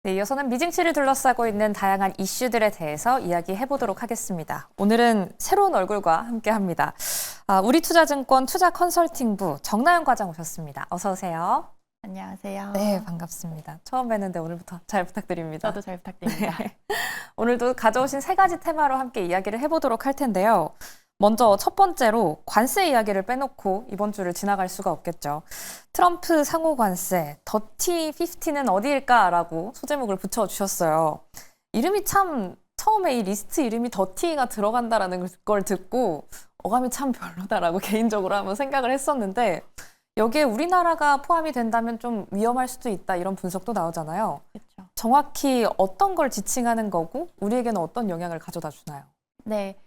네, 이어서는 미증시를 둘러싸고 있는 다양한 이슈들에 대해서 이야기해보도록 하겠습니다. 오늘은 새로운 얼굴과 함께합니다. 우리투자증권 투자컨설팅부 정나연 과장 오셨습니다. 어서 오세요. 안녕하세요. 네, 반갑습니다. 처음 뵙는데 오늘부터 잘 부탁드립니다. 저도 잘 부탁드립니다. 네. 오늘도 가져오신 세 가지 테마로 함께 이야기를 해보도록 할 텐데요. 먼저 첫 번째로 관세 이야기를 빼놓고 이번 주를 지나갈 수가 없겠죠. 트럼프 상호 관세, 더티 50는 어디일까라고 소제목을 붙여주셨어요. 이름이 참 처음에 이 리스트 이름이 더티가 들어간다라는 걸 듣고 어감이 참 별로다라고 개인적으로 한번 생각을 했었는데 여기에 우리나라가 포함이 된다면 좀 위험할 수도 있다 이런 분석도 나오잖아요. 그렇죠. 정확히 어떤 걸 지칭하는 거고 우리에게는 어떤 영향을 가져다 주나요? 네.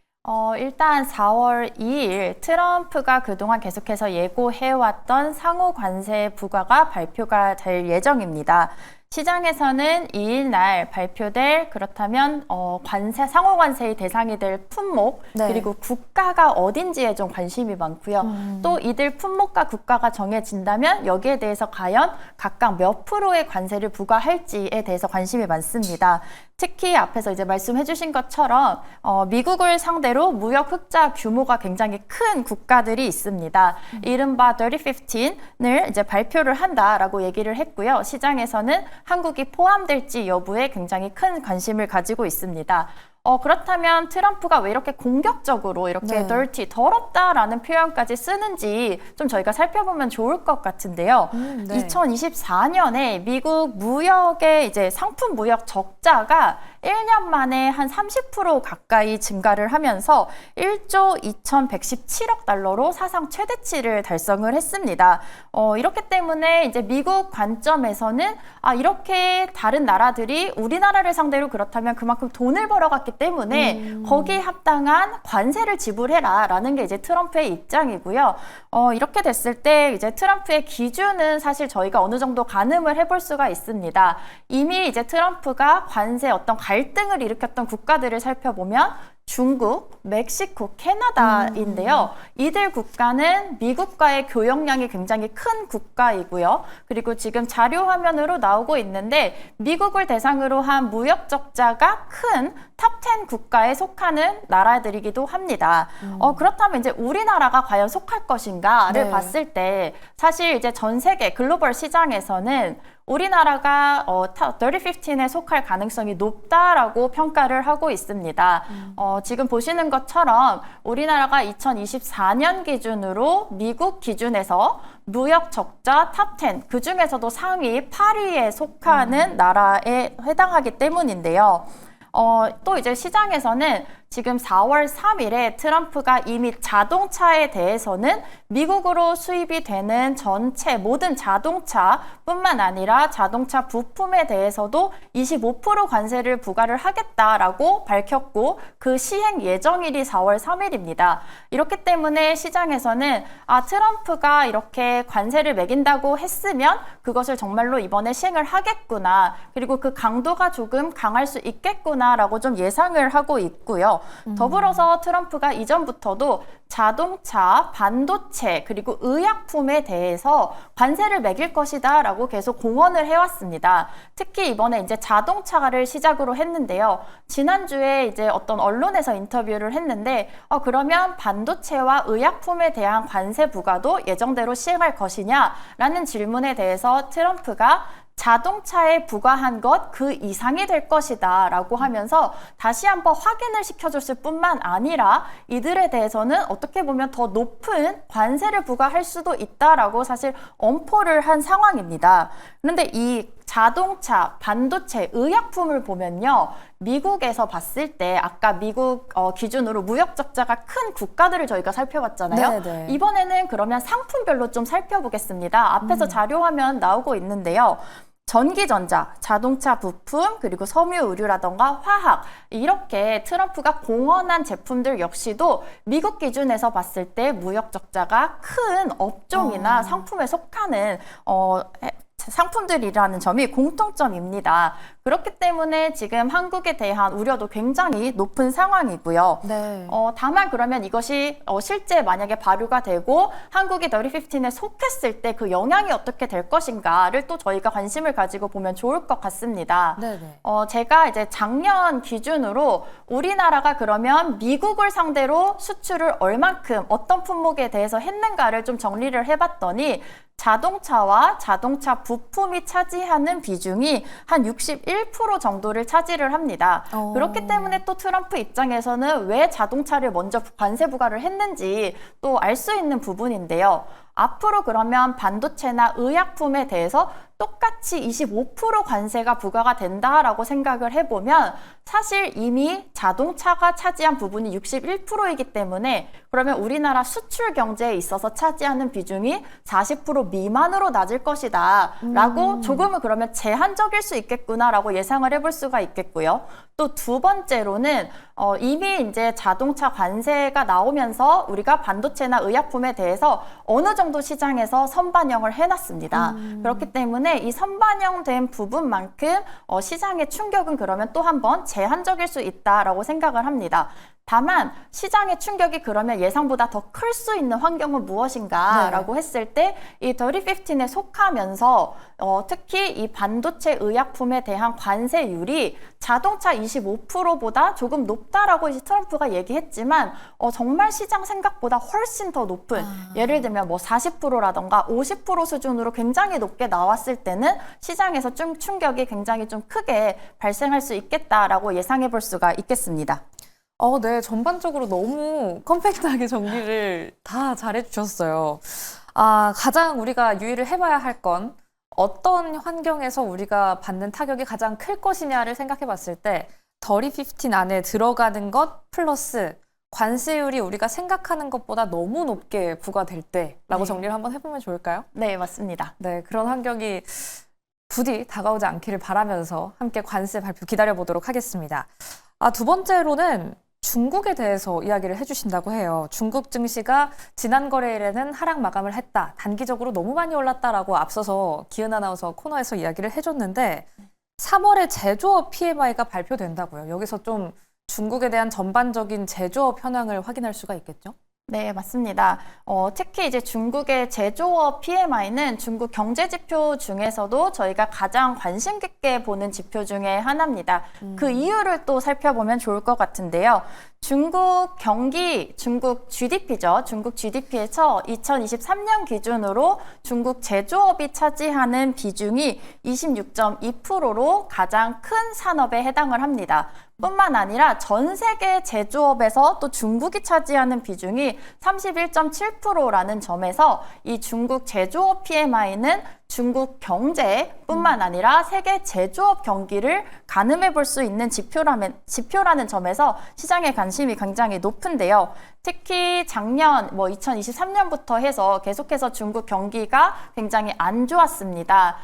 일단 4월 2일 트럼프가 그동안 계속해서 예고해왔던 상호 관세 부과가 발표가 될 예정입니다. 시장에서는 2일 날 발표될 그렇다면 상호 관세의 대상이 될 품목 네. 그리고 국가가 어딘지에 좀 관심이 많고요. 또 이들 품목과 국가가 정해진다면 여기에 대해서 과연 각각 몇 프로의 관세를 부과할지에 대해서 관심이 많습니다. 특히 앞에서 이제 말씀해 주신 것처럼 미국을 상대로 무역 흑자 규모가 굉장히 큰 국가들이 있습니다. 이른바 Dirty 15을 이제 발표를 한다라고 얘기를 했고요. 시장에서는 한국이 포함될지 여부에 굉장히 큰 관심을 가지고 있습니다. 그렇다면 트럼프가 왜 이렇게 공격적으로 이렇게 dirty, 더럽다라는 표현까지 쓰는지 좀 저희가 살펴보면 좋을 것 같은데요. 네. 2024년에 미국 무역의 이제 상품 무역 적자가 1년 만에 한 30% 가까이 증가를 하면서 1조 2,117억 달러로 사상 최대치를 달성을 했습니다. 이렇기 때문에 이제 미국 관점에서는 이렇게 다른 나라들이 우리나라를 상대로 그렇다면 그만큼 돈을 벌어갔기 때문에 거기에 합당한 관세를 지불해라라는 게 이제 트럼프의 입장이고요. 이렇게 됐을 때 이제 트럼프의 기준은 사실 저희가 어느 정도 가늠을 해볼 수가 있습니다. 이미 이제 트럼프가 관세 어떤 갈등을 일으켰던 국가들을 살펴보면 중국, 멕시코, 캐나다인데요. 이들 국가는 미국과의 교역량이 굉장히 큰 국가이고요. 그리고 지금 자료 화면으로 나오고 있는데 미국을 대상으로 한 무역 적자가 큰 탑10 국가에 속하는 나라들이기도 합니다. 그렇다면 이제 우리나라가 과연 속할 것인가를 봤을 때 사실 이제 전 세계 글로벌 시장에서는 우리나라가 Dirty 15에 속할 가능성이 높다라고 평가를 하고 있습니다. 지금 보시는 것처럼 우리나라가 2024년 기준으로 미국 기준에서 무역 적자 탑10 그중에서도 상위 8위에 속하는 나라에 해당하기 때문인데요. 또 이제 시장에서는 지금 4월 3일에 트럼프가 이미 자동차에 대해서는 미국으로 수입이 되는 전체 모든 자동차뿐만 아니라 자동차 부품에 대해서도 25% 관세를 부과를 하겠다라고 밝혔고 그 시행 예정일이 4월 3일입니다. 이렇기 때문에 시장에서는 트럼프가 이렇게 관세를 매긴다고 했으면 그것을 정말로 이번에 시행을 하겠구나. 그리고 그 강도가 조금 강할 수 있겠구나라고 좀 예상을 하고 있고요. 더불어서 트럼프가 이전부터도 자동차, 반도체, 그리고 의약품에 대해서 관세를 매길 것이다 라고 계속 공언을 해왔습니다. 특히 이번에 이제 자동차를 시작으로 했는데요. 지난주에 이제 어떤 언론에서 인터뷰를 했는데 그러면 반도체와 의약품에 대한 관세 부과도 예정대로 시행할 것이냐라는 질문에 대해서 트럼프가 자동차에 부과한 것 그 이상이 될 것이다 라고 하면서 다시 한번 확인을 시켜줬을 뿐만 아니라 이들에 대해서는 어떻게 보면 더 높은 관세를 부과할 수도 있다라고 사실 엄포를 한 상황입니다. 그런데 이 자동차, 반도체, 의약품을 보면요. 미국에서 봤을 때 아까 미국 기준으로 무역 적자가 큰 국가들을 저희가 살펴봤잖아요. 네네. 이번에는 그러면 상품별로 좀 살펴보겠습니다. 앞에서 자료 화면 나오고 있는데요. 전기전자, 자동차 부품, 그리고 섬유 의류라던가 화학 이렇게 트럼프가 공언한 제품들 역시도 미국 기준에서 봤을 때 무역 적자가 큰 업종이나 상품에 속하는 상품들이라는 점이 공통점입니다. 그렇기 때문에 지금 한국에 대한 우려도 굉장히 높은 상황이고요. 네. 다만 그러면 이것이 실제 만약에 발효가 되고 한국이 더리15에 속했을 때 그 영향이 어떻게 될 것인가를 또 저희가 관심을 가지고 보면 좋을 것 같습니다. 네네. 제가 이제 작년 기준으로 우리나라가 그러면 미국을 상대로 수출을 얼만큼 어떤 품목에 대해서 했는가를 좀 정리를 해봤더니 자동차와 자동차 부품이 차지하는 비중이 한 61% 정도를 차지를 합니다. 그렇기 때문에 또 트럼프 입장에서는 왜 자동차를 먼저 관세 부과를 했는지 또 알 수 있는 부분인데요. 앞으로 그러면 반도체나 의약품에 대해서 똑같이 25% 관세가 부과가 된다라고 생각을 해보면 사실 이미 자동차가 차지한 부분이 61%이기 때문에 그러면 우리나라 수출 경제에 있어서 차지하는 비중이 40% 미만으로 낮을 것이다 라고 조금은 그러면 제한적일 수 있겠구나라고 예상을 해볼 수가 있겠고요. 또 두 번째로는 이미 이제 자동차 관세가 나오면서 우리가 반도체나 의약품에 대해서 어느 정도 시장에서 선반영을 해놨습니다. 그렇기 때문에 이 선반영된 부분만큼 시장의 충격은 그러면 또 한 번 제한적일 수 있다라고 생각을 합니다. 다만 시장의 충격이 그러면 예상보다 더 클 수 있는 환경은 무엇인가라고 했을 때 이 더리15에 속하면서 특히 이 반도체 의약품에 대한 관세율이 자동차 25%보다 조금 높다라고 이제 트럼프가 얘기했지만 정말 시장 생각보다 훨씬 더 높은 예를 들면 뭐 40%라던가 50% 수준으로 굉장히 높게 나왔을 때는 시장에서 좀 충격이 굉장히 좀 크게 발생할 수 있겠다라고 예상해 볼 수가 있겠습니다. 네. 전반적으로 너무 컴팩트하게 정리를 다 잘해주셨어요. 가장 우리가 유의를 해봐야 할 건 어떤 환경에서 우리가 받는 타격이 가장 클 것이냐를 생각해 봤을 때 더리15 안에 들어가는 것 플러스 관세율이 우리가 생각하는 것보다 너무 높게 부과될 때라고 정리를 한번 해보면 좋을까요? 네, 맞습니다. 네, 그런 환경이 부디 다가오지 않기를 바라면서 함께 관세 발표 기다려보도록 하겠습니다. 두 번째로는 중국에 대해서 이야기를 해주신다고 해요. 중국 증시가 지난 거래일에는 하락 마감을 했다. 단기적으로 너무 많이 올랐다라고 앞서서 기은 아나운서 코너에서 이야기를 해줬는데 3월에 제조업 PMI가 발표된다고요. 여기서 좀 중국에 대한 전반적인 제조업 현황을 확인할 수가 있겠죠? 네, 맞습니다. 특히 이제 중국의 제조업 PMI는 중국 경제 지표 중에서도 저희가 가장 관심 깊게 보는 지표 중에 하나입니다. 그 이유를 또 살펴보면 좋을 것 같은데요. 중국 경기, 중국 GDP죠. 중국 GDP에서 2023년 기준으로 중국 제조업이 차지하는 비중이 26.2%로 가장 큰 산업에 해당을 합니다. 뿐만 아니라 전 세계 제조업에서 또 중국이 차지하는 비중이 31.7%라는 점에서 이 중국 제조업 PMI는 중국 경제뿐만 아니라 세계 제조업 경기를 가늠해 볼 수 있는 지표라는 점에서 시장의 관심이 굉장히 높은데요. 특히 작년 2023년부터 해서 계속해서 중국 경기가 굉장히 안 좋았습니다.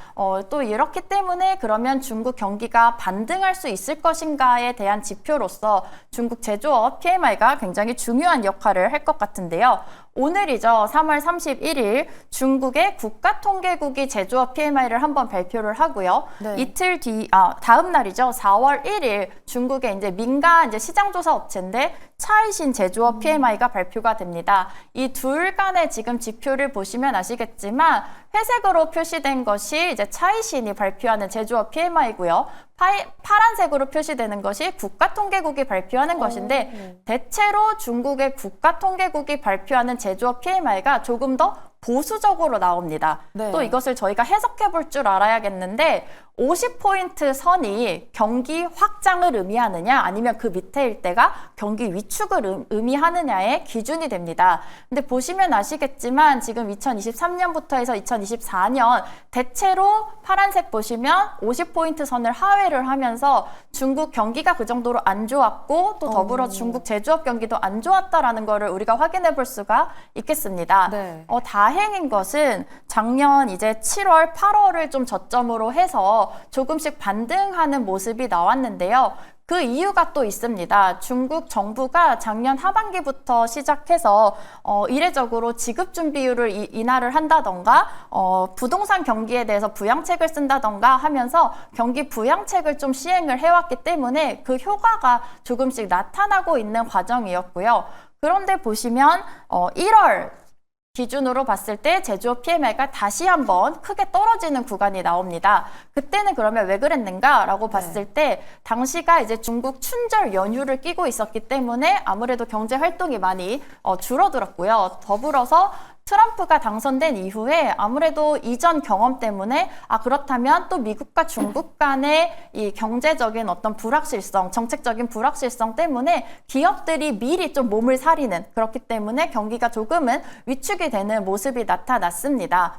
또 이렇기 때문에 그러면 중국 경기가 반등할 수 있을 것인가에 대한 지표로서 중국 제조업 PMI가 굉장히 중요한 역할을 할 것 같은데요. 오늘이죠. 3월 31일 중국의 국가통계국이 제조업 PMI를 한번 발표를 하고요. 네. 이틀 뒤, 다음 날이죠. 4월 1일 중국의 이제 민간 시장조사 업체인데 차이신 제조업 PMI가 발표가 됩니다. 이 둘 간의 지금 지표를 보시면 아시겠지만 회색으로 표시된 것이 이제 차이신이 발표하는 제조업 PMI고요. 파란색으로 표시되는 것이 국가통계국이 발표하는 것인데 대체로 중국의 국가통계국이 발표하는 제조업 PMI가 조금 더 보수적으로 나옵니다. 네. 또 이것을 저희가 해석해 볼 줄 알아야겠는데 50포인트 선이 경기 확장을 의미하느냐 아니면 그 밑에 일대가 경기 위축을 의미하느냐의 기준이 됩니다. 근데 보시면 아시겠지만 지금 2023년부터 해서 2024년 대체로 파란색 보시면 50포인트 선을 하회를 하면서 중국 경기가 그 정도로 안 좋았고 또 더불어 중국 제조업 경기도 안 좋았다라는 거를 우리가 확인해 볼 수가 있겠습니다. 네. 다행인 것은 작년 이제 7월, 8월을 좀 저점으로 해서 조금씩 반등하는 모습이 나왔는데요. 그 이유가 또 있습니다. 중국 정부가 작년 하반기부터 시작해서 이례적으로 지급 준비율을 인하를 한다던가 부동산 경기에 대해서 부양책을 쓴다던가 하면서 경기 부양책을 좀 시행을 해왔기 때문에 그 효과가 조금씩 나타나고 있는 과정이었고요. 그런데 보시면 1월 기준으로 봤을 때 제조업 PMI가 다시 한번 크게 떨어지는 구간이 나옵니다. 그때는 그러면 왜 그랬는가라고 봤을 때 당시가 이제 중국 춘절 연휴를 끼고 있었기 때문에 아무래도 경제 활동이 많이 줄어들었고요. 더불어서 트럼프가 당선된 이후에 아무래도 이전 경험 때문에 그렇다면 또 미국과 중국 간의 이 경제적인 어떤 불확실성, 정책적인 불확실성 때문에 기업들이 미리 좀 몸을 사리는, 그렇기 때문에 경기가 조금은 위축이 되는 모습이 나타났습니다.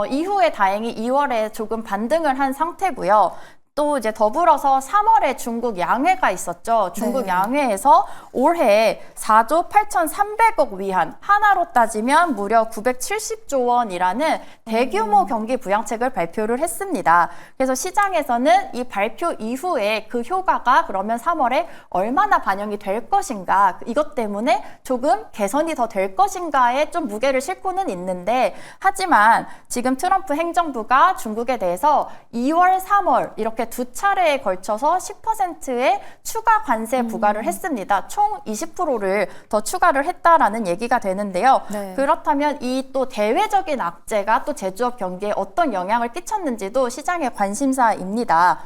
이후에 다행히 2월에 조금 반등을 한 상태고요. 또 이제 더불어서 3월에 중국 양회가 있었죠. 중국 양회에서 올해 4조 8,300억 위안, 하나로 따지면 무려 970조 원이라는 대규모 경기 부양책을 발표를 했습니다. 그래서 시장에서는 이 발표 이후에 그 효과가 그러면 3월에 얼마나 반영이 될 것인가, 이것 때문에 조금 개선이 더 될 것인가에 좀 무게를 싣고는 있는데, 하지만 지금 트럼프 행정부가 중국에 대해서 2월, 3월 이렇게 두 차례에 걸쳐서 10%의 추가 관세 부과를 했습니다. 총 20%를 더 추가를 했다라는 얘기가 되는데요. 그렇다면 이 또 대외적인 악재가 또 제조업 경기에 어떤 영향을 끼쳤는지도 시장의 관심사입니다.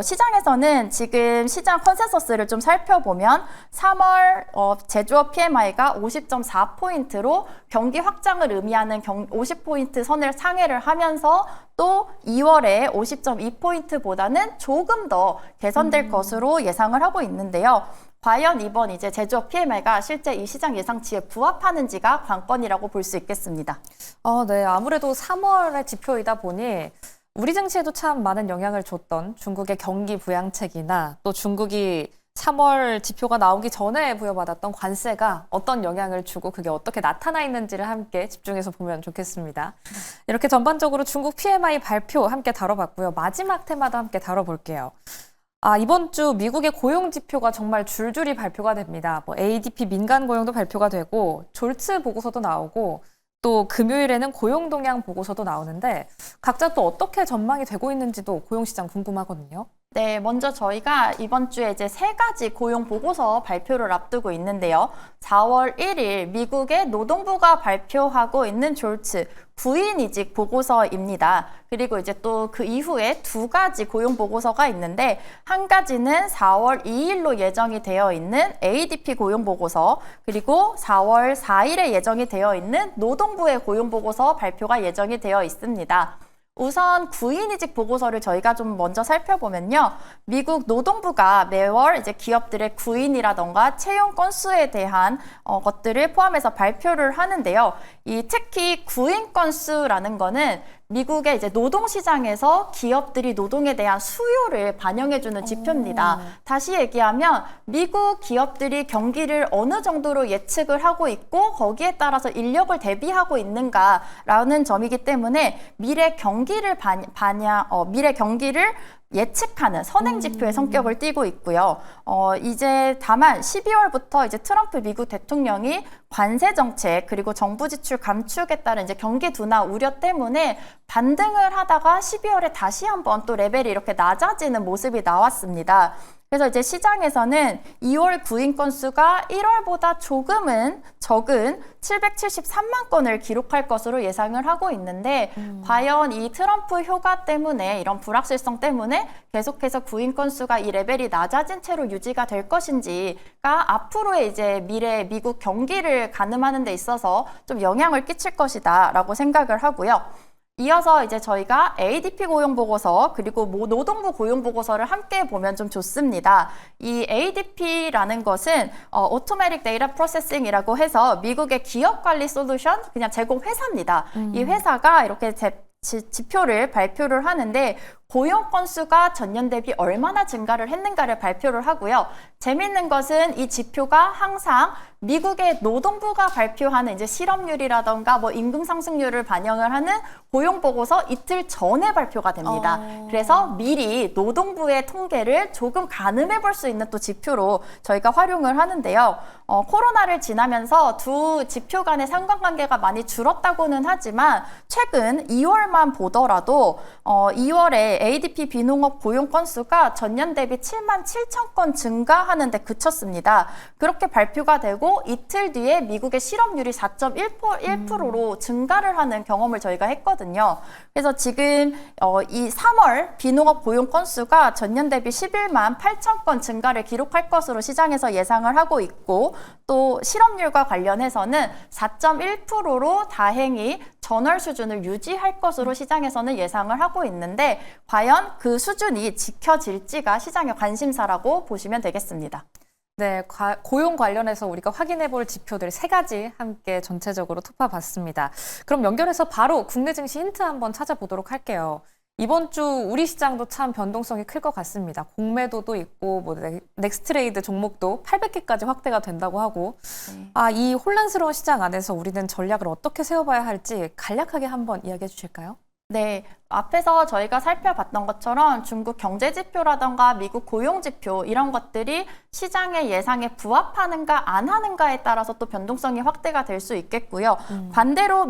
시장에서는 지금 시장 컨센서스를 좀 살펴보면 3월 제조업 PMI가 50.4포인트로 경기 확장을 의미하는 50포인트 선을 상회를 하면서 또 2월에 50.2포인트보다는 조금 더 개선될 것으로 예상을 하고 있는데요. 과연 이번 이제 제조업 PMI가 실제 이 시장 예상치에 부합하는지가 관건이라고 볼 수 있겠습니다. 네, 아무래도 3월의 지표이다 보니 우리 증시에도 참 많은 영향을 줬던 중국의 경기 부양책이나 또 중국이 3월 지표가 나오기 전에 부여받았던 관세가 어떤 영향을 주고 그게 어떻게 나타나 있는지를 함께 집중해서 보면 좋겠습니다. 이렇게 전반적으로 중국 PMI 발표 함께 다뤄봤고요. 마지막 테마도 함께 다뤄볼게요. 이번 주 미국의 고용 지표가 정말 줄줄이 발표가 됩니다. ADP 민간 고용도 발표가 되고 졸츠 보고서도 나오고 또 금요일에는 고용 동향 보고서도 나오는데 각자 또 어떻게 전망이 되고 있는지도 고용시장 궁금하거든요. 네, 먼저 저희가 이번 주에 이제 3가지 고용 보고서 발표를 앞두고 있는데요. 4월 1일 미국의 노동부가 발표하고 있는 졸츠 부인이직 보고서입니다. 그리고 이제 또 그 이후에 2가지 고용 보고서가 있는데, 한 가지는 4월 2일로 예정이 되어 있는 ADP 고용 보고서, 그리고 4월 4일에 예정이 되어 있는 노동부의 고용 보고서 발표가 예정이 되어 있습니다. 우선 구인이직 보고서를 저희가 좀 먼저 살펴보면요. 미국 노동부가 매월 이제 기업들의 구인이라던가 채용 건수에 대한 것들을 포함해서 발표를 하는데요. 특히 구인 건수라는 거는 미국의 이제 노동시장에서 기업들이 노동에 대한 수요를 반영해주는 지표입니다. 다시 얘기하면 미국 기업들이 경기를 어느 정도로 예측을 하고 있고 거기에 따라서 인력을 대비하고 있는가라는 점이기 때문에 미래 경기를 예측하는 선행지표의 성격을 띠고 있고요. 이제 다만 12월부터 이제 트럼프 미국 대통령이 관세 정책 그리고 정부 지출 감축에 따른 이제 경기 둔화 우려 때문에 반등을 하다가 12월에 다시 한번 또 레벨이 이렇게 낮아지는 모습이 나왔습니다. 그래서 이제 시장에서는 2월 구인 건수가 1월보다 조금은 적은 773만 건을 기록할 것으로 예상을 하고 있는데 과연 이 트럼프 효과 때문에 이런 불확실성 때문에 계속해서 구인 건수가 이 레벨이 낮아진 채로 유지가 될 것인지가 앞으로의 이제 미래 미국 경기를 가늠하는 데 있어서 좀 영향을 끼칠 것이다라고 생각을 하고요. 이어서 이제 저희가 ADP 고용 보고서 그리고 노동부 고용 보고서를 함께 보면 좀 좋습니다. 이 ADP라는 것은 Automatic Data Processing이라고 해서 미국의 기업 관리 솔루션 그냥 제공 회사입니다. 이 회사가 이렇게 지표를 발표를 하는데 고용 건수가 전년 대비 얼마나 증가를 했는가를 발표를 하고요. 재미있는 것은 이 지표가 항상 미국의 노동부가 발표하는 이제 실업률이라던가 뭐 임금 상승률을 반영을 하는 고용 보고서 이틀 전에 발표가 됩니다. 그래서 미리 노동부의 통계를 조금 가늠해 볼 수 있는 또 지표로 저희가 활용을 하는데요. 코로나를 지나면서 두 지표 간의 상관관계가 많이 줄었다고는 하지만 최근 2월만 보더라도 2월에 ADP 비농업 고용 건수가 전년 대비 7만 7천 건 증가하는 데 그쳤습니다. 그렇게 발표가 되고 이틀 뒤에 미국의 실업률이 4.1%로 증가를 하는 경험을 저희가 했거든요. 그래서 지금 이 3월 비농업 고용 건수가 전년 대비 11만 8천 건 증가를 기록할 것으로 시장에서 예상을 하고 있고 또 실업률과 관련해서는 4.1%로 다행히 전월 수준을 유지할 것으로 시장에서는 예상을 하고 있는데 과연 그 수준이 지켜질지가 시장의 관심사라고 보시면 되겠습니다. 네, 고용 관련해서 우리가 확인해 볼 지표들 3가지 함께 전체적으로 투파봤습니다. 그럼 연결해서 바로 국내 증시 힌트 한번 찾아보도록 할게요. 이번 주 우리 시장도 참 변동성이 클 것 같습니다. 공매도도 있고 뭐 넥스트레이드 종목도 800개까지 확대가 된다고 하고 이 혼란스러운 시장 안에서 우리는 전략을 어떻게 세워봐야 할지 간략하게 한번 이야기해 주실까요? 네, 앞에서 저희가 살펴봤던 것처럼 중국 경제지표라던가 미국 고용지표 이런 것들이 시장의 예상에 부합하는가 안 하는가에 따라서 또 변동성이 확대가 될 수 있겠고요. 반대로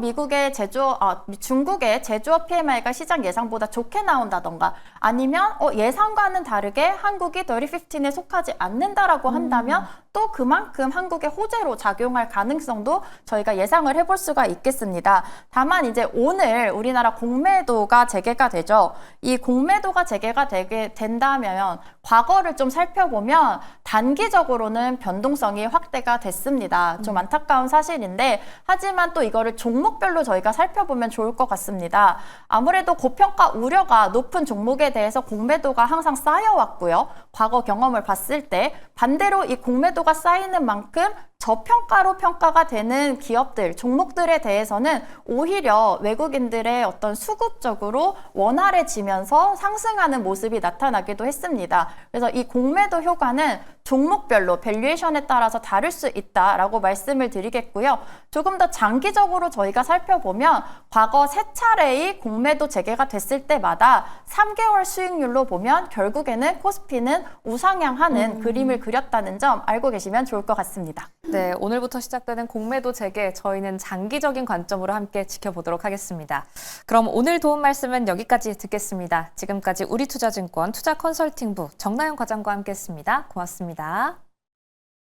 중국의 제조업 PMI가 시장 예상보다 좋게 나온다던가 아니면 예상과는 다르게 한국이 30-15에 속하지 않는다라고 한다면 또 그만큼 한국의 호재로 작용할 가능성도 저희가 예상을 해볼 수가 있겠습니다. 다만 이제 오늘 우리나라 공매도가 재개가 되죠. 이 공매도가 재개가 되게 된다면 과거를 좀 살펴보면 단기적으로는 변동성이 확대가 됐습니다. 좀 안타까운 사실인데 하지만 또 이거를 종목별로 저희가 살펴보면 좋을 것 같습니다. 아무래도 고평가 우려가 높은 종목에 대해서 공매도가 항상 쌓여왔고요. 과거 경험을 봤을 때 반대로 이 공매도가 쌓이는 만큼 저평가로 평가가 되는 기업들, 종목들에 대해서는 오히려 외국인들의 어떤 수급적으로 원활해지면서 상승하는 모습이 나타나기도 했습니다. 그래서 이 공매도 효과는 종목별로 밸류에이션에 따라서 다를 수 있다라고 말씀을 드리겠고요. 조금 더 장기적으로 저희가 살펴보면 과거 3차례의 공매도 재개가 됐을 때마다 3개월 수익률로 보면 결국에는 코스피는 우상향하는 그림을 그렸다는 점 알고 계시면 좋을 것 같습니다. 네, 오늘부터 시작되는 공매도 재개 저희는 장기적인 관점으로 함께 지켜보도록 하겠습니다. 그럼 오늘 도움 말씀은 여기까지 듣겠습니다. 지금까지 우리투자증권 투자컨설팅부 정나영 과장과 함께했습니다. 고맙습니다.